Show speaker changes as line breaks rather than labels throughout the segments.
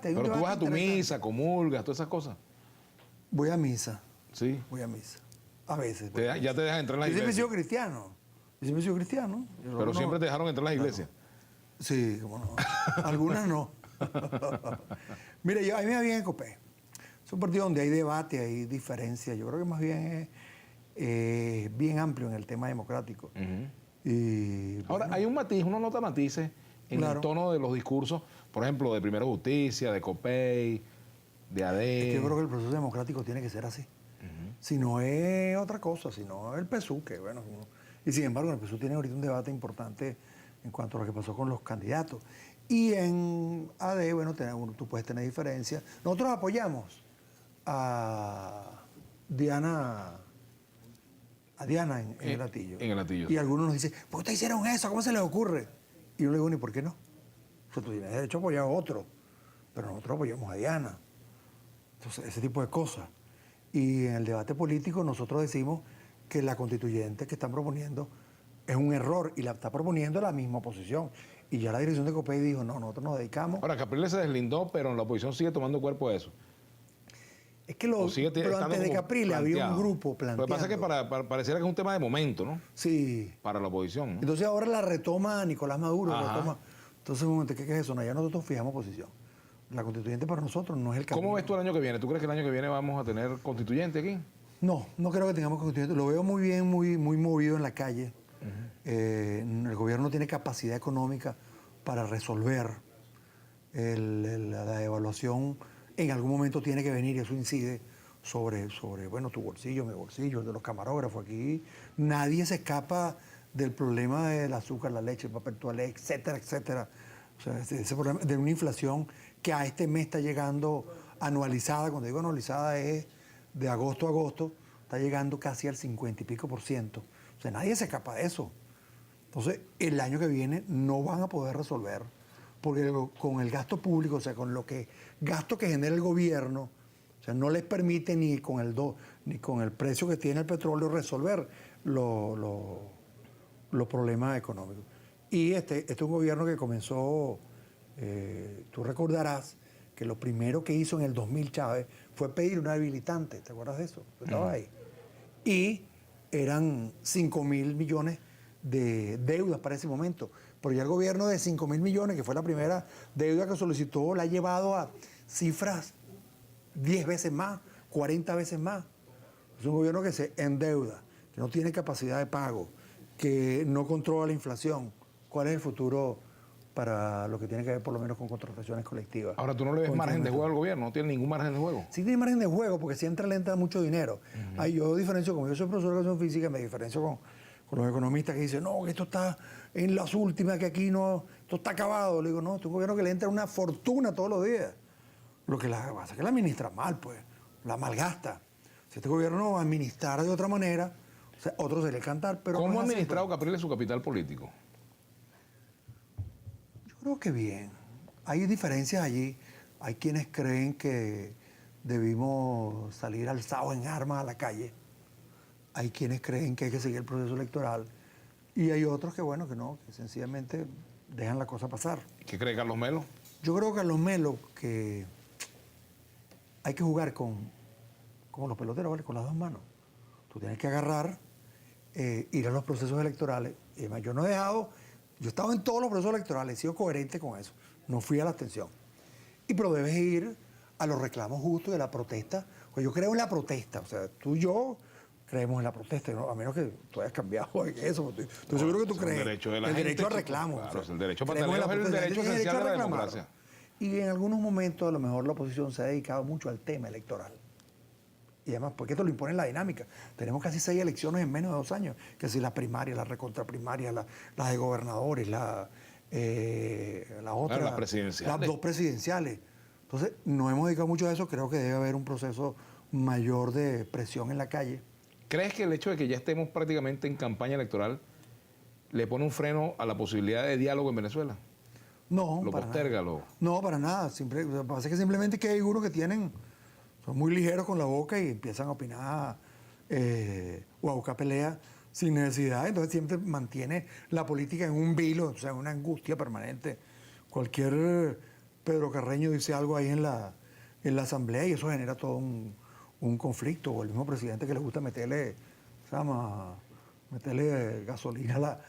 Pero tú vas a tu misa, comulgas, todas esas cosas.
Voy a misa.
Sí.
Voy a misa. A veces.
Ya te dejan entrar en las
Yo siempre he
iglesias.
sido cristiano. Yo siempre he sido cristiano.
Pero siempre te dejaron entrar en las iglesias.
Sí, cómo no. Algunas no. Mire, a mí me va bien en Copé. Es un partido donde hay debate, hay diferencia. Yo creo que más bien es bien amplio en el tema democrático. Y,
ahora, hay un matiz, uno nota matices en el tono de los discursos, por ejemplo, de Primera Justicia, de COPEI, de AD.
Es que yo creo que el proceso democrático tiene que ser así. Si no es otra cosa, si no es el PSUV, que bueno. Y sin embargo, el PSUV tiene ahorita un debate importante en cuanto a lo que pasó con los candidatos. Y en AD, bueno, tú puedes tener diferencias. Nosotros apoyamos a Diana en el Hatillo.
En el Hatillo.
Y algunos nos dicen, ¿por qué ustedes hicieron eso? ¿Cómo se les ocurre? Y yo le digo, ¿ni por qué no? O sea, tú tienes derecho a apoyar a otro, pero nosotros apoyamos a Diana. Entonces, ese tipo de cosas. Y en el debate político nosotros decimos que la constituyente que están proponiendo es un error y la está proponiendo la misma oposición. Y ya la dirección de COPEI dijo, no, nosotros nos dedicamos...
Ahora, Capriles se deslindó, pero en la oposición sigue tomando cuerpo de eso.
Es que pero antes de Capriles había un grupo planteando.
Lo que pasa es que pareciera que es un tema de momento, ¿no?
Sí.
Para la oposición, ¿no?
Entonces ahora la retoma Nicolás Maduro. Entonces, un momento, ¿qué es eso? No, ya nosotros fijamos posición. La constituyente para nosotros no es el camino.
¿Cómo ves tú el año que viene? ¿Tú crees que el año que viene vamos a tener constituyente aquí?
No, no creo que tengamos constituyente. Lo veo muy bien, muy movido en la calle. El gobierno tiene capacidad económica para resolver. La evaluación en algún momento tiene que venir y eso incide sobre bueno, tu bolsillo, mi bolsillo, el de los camarógrafos. Aquí nadie se escapa del problema del azúcar, la leche, el papel toalé, etcétera, etcétera. O sea, ese problema de una inflación que a este mes está llegando anualizada. Cuando digo anualizada es de agosto a agosto, está llegando casi al 50 y pico %. O sea, nadie se escapa de eso. Entonces, el año que viene no van a poder resolver, porque con el gasto público, o sea, con gasto que genera el gobierno, o sea, no les permite ni con el precio que tiene el petróleo resolver los problemas económicos. Y este es un gobierno que comenzó, tú recordarás que lo primero que hizo en el 2000 Chávez fue pedir una habilitante, ¿te acuerdas de eso? Tú estabas ahí. Y eran 5.000 millones de deudas para ese momento. Pero ya el gobierno de 5.000 millones, que fue la primera deuda que solicitó, la ha llevado a cifras 10 veces más, 40 veces más. Es un gobierno que se endeuda, que no tiene capacidad de pago, que no controla la inflación. ¿Cuál es el futuro para lo que tiene que ver por lo menos con contrataciones colectivas?
Ahora, ¿tú no le ves margen de juego al gobierno? ¿No tiene ningún margen de juego?
Sí tiene margen de juego, porque si entra le entra mucho dinero. Yo diferencio, como yo soy profesor de educación física, me diferencio con los economistas que dicen, no, que esto está en las últimas, que aquí no, esto está acabado. Le digo, no, es un gobierno que le entra una fortuna todos los días. Lo que pasa es que la administra mal, pues, la malgasta. Si este gobierno administrara de otra manera, o sea, otro sería el cantar. Pero
¿Cómo ha
así,
administrado
pues.
Capriles su capital político?
Yo creo que bien. Hay diferencias allí. Hay quienes creen que debimos salir alzados en armas a la calle. Hay quienes creen que hay que seguir el proceso electoral. Y hay otros que, bueno, que no, que sencillamente dejan la cosa pasar.
¿Qué cree Carlos Melo?
Yo creo que Carlos Melo, que hay que jugar como los peloteros, ¿vale? Con las dos manos. Tú tienes que agarrar, ir a los procesos electorales. Y además, yo he estado en todos los procesos electorales, he sido coherente con eso. No fui a la abstención. Pero debes ir a los reclamos justos de la protesta. Pues yo creo en la protesta. O sea, tú y yo creemos en la protesta, ¿no? A menos que tú hayas cambiado eso. Estoy seguro que tú crees.
El
derecho al reclamo.
Claro, o sea, el derecho patalear es el derecho esencial de la democracia.
Y en algunos momentos, a lo mejor, la oposición se ha dedicado mucho al tema electoral. Y además, porque esto lo impone la dinámica. Tenemos casi 6 elecciones en menos de 2 años. Que si las primarias, las recontraprimarias, las de gobernadores, las otras.
Las presidenciales.
Las 2 presidenciales. Entonces, nos hemos dedicado mucho a eso. Creo que debe haber un proceso mayor de presión en la calle.
¿Crees que el hecho de que ya estemos prácticamente en campaña electoral le pone un freno a la posibilidad de diálogo en Venezuela?
No,
¿Lo posterga?
No, para nada. Lo que pasa es que simplemente que hay algunos que son muy ligeros con la boca y empiezan a opinar o a buscar peleas sin necesidad. Entonces siempre mantiene la política en un vilo, o sea, en una angustia permanente. Cualquier Pedro Carreño dice algo ahí en la asamblea y eso genera todo un conflicto, o el mismo presidente que le gusta meterle gasolina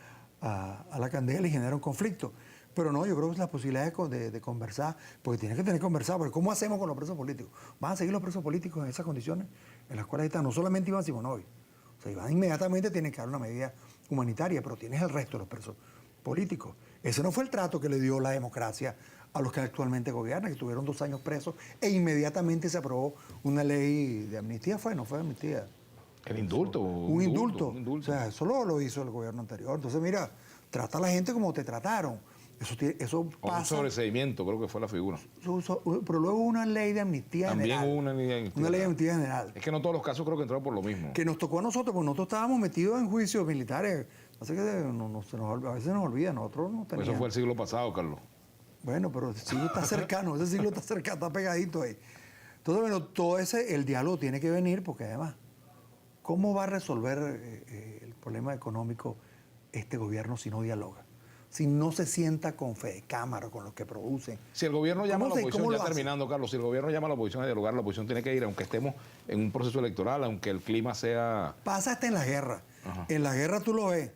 a la candela y genera un conflicto. Pero no, yo creo que las posibilidades de conversar, porque tienen que tener que conversar, porque ¿cómo hacemos con los presos políticos? ¿Van a seguir los presos políticos en esas condiciones en las cuales están? No solamente Iván Simonovic, o sea, Iván inmediatamente tiene que dar una medida humanitaria, pero tienes el resto de los presos políticos. Ese no fue el trato que le dio la democracia a los que actualmente gobiernan, que estuvieron 2 años presos, e inmediatamente se aprobó una ley de amnistía, no fue amnistía.
El indulto.
Un indulto. O sea, eso lo hizo el gobierno anterior. Entonces, mira, trata a la gente como te trataron. Eso pasa.
Un sobreseimiento, creo que fue la figura.
Pero luego hubo una ley de amnistía
También
general.
hubo una ley de amnistía.
Una ley de amnistía general.
Es que no todos los casos creo que entraron por lo mismo.
Que nos tocó a nosotros, porque nosotros estábamos metidos en juicios militares. Así que a veces se nos olvida, nosotros no teníamos.
Eso fue el siglo pasado, Carlos.
Bueno, pero el siglo está cercano, ese siglo está cercano, está pegadito ahí. Entonces, bueno, todo el diálogo tiene que venir, porque además, ¿cómo va a resolver el problema económico este gobierno si no dialoga? Si no se sienta con Fedecámara, con los que producen.
Si el gobierno llama a la oposición, ya
hace?
terminando, Carlos, si el gobierno llama a la oposición a dialogar, la oposición tiene que ir, aunque estemos en un proceso electoral, aunque el clima sea...
Pasa hasta en la guerra. Ajá. En la guerra tú lo ves.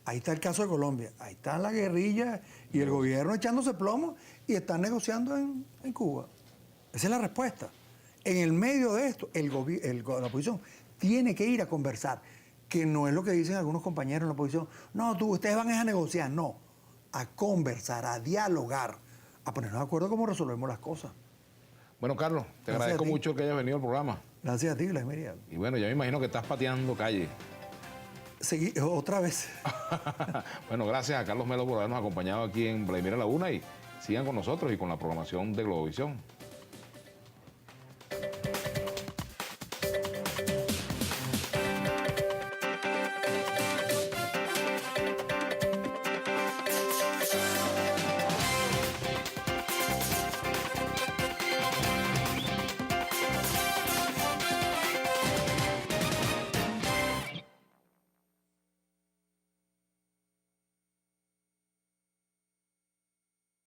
Ahí está el caso de Colombia. Ahí está la guerrilla y el gobierno echándose plomo y están negociando en Cuba. Esa es la respuesta. En el medio de esto, la oposición tiene que ir a conversar, que no es lo que dicen algunos compañeros en la oposición. No, ustedes van a negociar. No, a conversar, a dialogar, a ponernos de acuerdo cómo resolvemos las cosas.
Bueno, Carlos, te agradezco mucho que hayas venido al programa.
Gracias a ti, Miriam.
Y bueno, ya me imagino que estás pateando calle.
Seguí otra vez.
Bueno, gracias a Carlos Melo por habernos acompañado aquí en Vladimir a la Una y sigan con nosotros y con la programación de Globovisión.